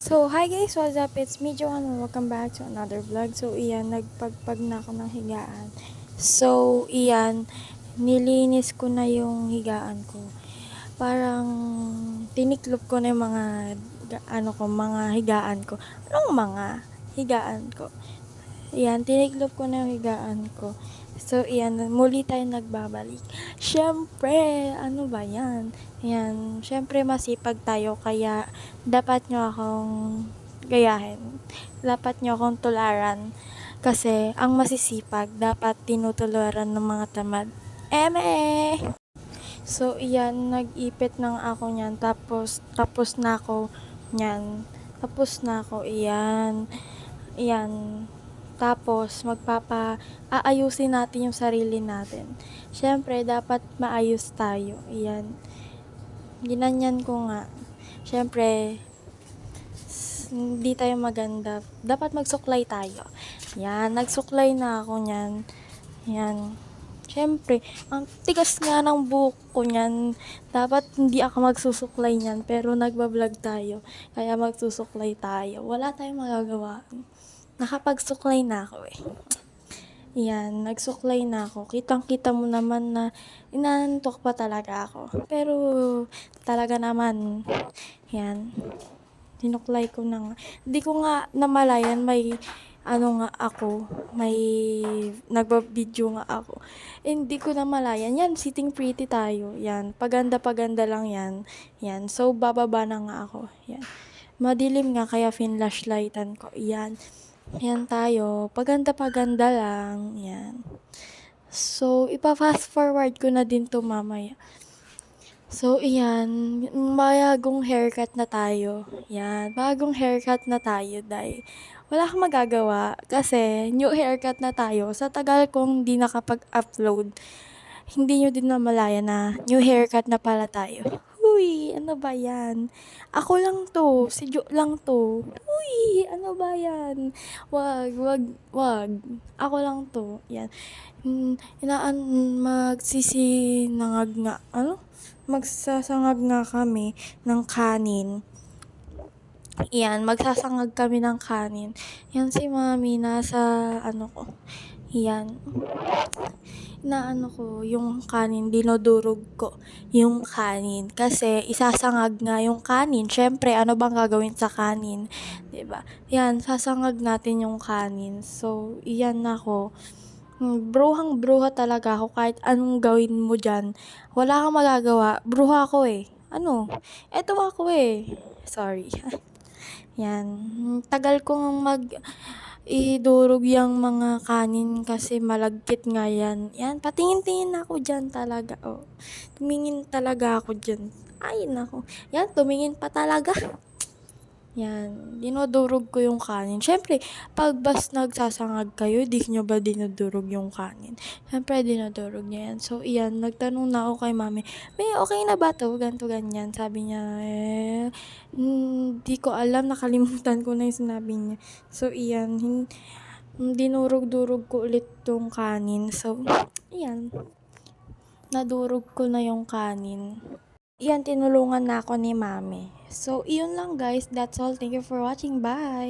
So, hi guys, what's up? It's me, Joanna. Welcome back to another vlog. So, iyan, nagpagpag na ako ng higaan. So, iyan, nilinis ko na yung higaan ko. Parang tiniklop ko na yung mga mga higaan ko. Anong mga higaan ko? Iyan, tiniklop ko na yung higaan ko. So, iyan, muli tayo nagbabalik. Siyempre, ano ba yan? Iyan, siyempre masipag tayo, kaya dapat nyo akong gayahin. Dapat nyo akong tularan. Kasi, ang masisipag, dapat tinutularan ng mga tamad. Eme! So, iyan, nag-ipit ng ako niyan. Tapos na ako niyan. Tapos na ako, iyan. Iyan. Tapos, aayusin natin yung sarili natin. Siyempre, dapat maayos tayo. Iyan. Ginanyan ko nga. Siyempre, hindi tayo maganda. Dapat magsuklay tayo. Yan, nagsuklay na ako niyan. Yan. Siyempre, ang tigas nga ng buhok ko niyan. Dapat hindi ako magsusuklay niyan, pero nagbablog tayo. Kaya magsusuklay tayo. Wala tayong magagawa. Nakapagsuklay na ako eh. Yan, nagsuklay na ako. Kitang-kita mo naman na inaantok pa talaga ako. Pero talaga naman, yan, tinuklay ko na nga. Hindi ko nga namalayan may may nagbabideo nga ako. Hindi ko namalayan. Yan, sitting pretty tayo. Yan, paganda-paganda lang yan. Yan, so bababa na nga ako. Yan. Madilim nga kaya flashlightan ko. Yan. Yan tayo. Paganda-paganda lang. Yan. So, ipa-fast forward ko na din to mamaya. So, iyan. Bagong haircut na tayo. Yan. Bagong haircut na tayo, dahil wala akong magagawa. Kasi, new haircut na tayo. Sa tagal kong di nakapag-upload, hindi nyo din namalaya na new haircut na pala tayo. Uy, ano ba yan? Ako lang to. Si Jo lang to. Uy, ano ba yan? Wag. Ako lang to. Yan. Magsisinangag nga. Ano? Magsasangag nga kami ng kanin. Yan, magsasangag kami ng kanin. Yan si mami, nasa ko. Yan. Ko yung kanin, dinudurog ko yung kanin. Kasi isasangag nga yung kanin. Syempre, ano bang gagawin sa kanin? 'Di ba? Yan, sasangag natin yung kanin. So, iyan ako. Bruhang-bruha talaga ako kahit anong gawin mo dyan. Wala kang magagawa. Bruha ako eh. Ano? Eto ako eh. Sorry. Yan. Tagal kong idurog yung mga kanin kasi malagkit nga yan. Yan, patingin-tingin ako dyan talaga. Oh. Tumingin talaga ako dyan. Ay, nako. Yan, tumingin pa talaga. Yan, dinudurog ko yung kanin. Siyempre, pag bas nagsasangag kayo, di nyo ba dinudurog yung kanin? Siyempre, dinudurog niya yan. So, iyan, nagtanong na ako kay mami, may okay na ba to? Ganto, ganyan. Sabi niya, di ko alam, nakalimutan ko na yung sinabi niya. So, iyan, dinurog-durog ko ulit tong kanin. So, iyan, nadurog ko na yung kanin. Iyan, tinulungan na ako ni mami. So, iyon lang guys. That's all. Thank you for watching. Bye!